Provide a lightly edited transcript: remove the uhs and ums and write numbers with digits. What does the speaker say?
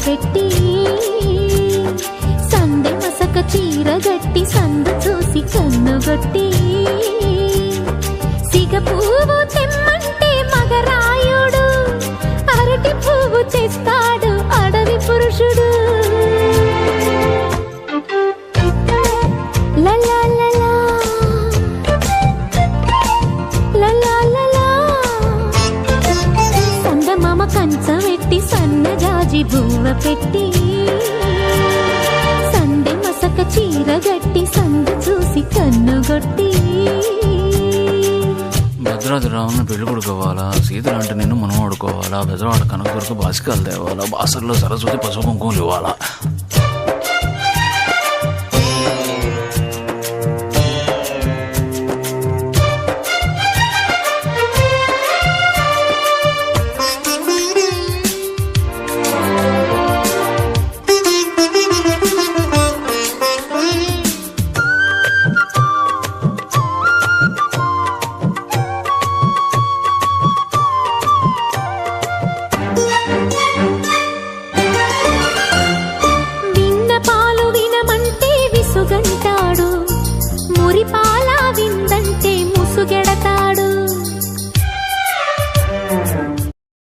పెట్టి సందె మసక చీర గట్టి సందు చూసి కన్నుగొట్టి సిగ పువ్వు తెమ్మంటే మగరాయుడు అరటి పువ్వు తెస్తాడు అడవి పురుషుడు. సందమామ కంచమెట్టి సన్నజాజి బువ్వ పెట్టి సందె మసక చీర గట్టి సందు చూసి కన్నుగొట్టి భద్రాద్రి రావుని పెళ్లి కొడుకోవాలా, సీతలంటే నిన్ను మనం ఆడుకోవాలా, బెజవాడ కనకదుర్గ బాసికాలు తేవాలా, బాసర్లో సరస్వతి పసుపు కుంకుమలు ఇవ్వాలా. మురిపాల విందంటే ముసుగెడతా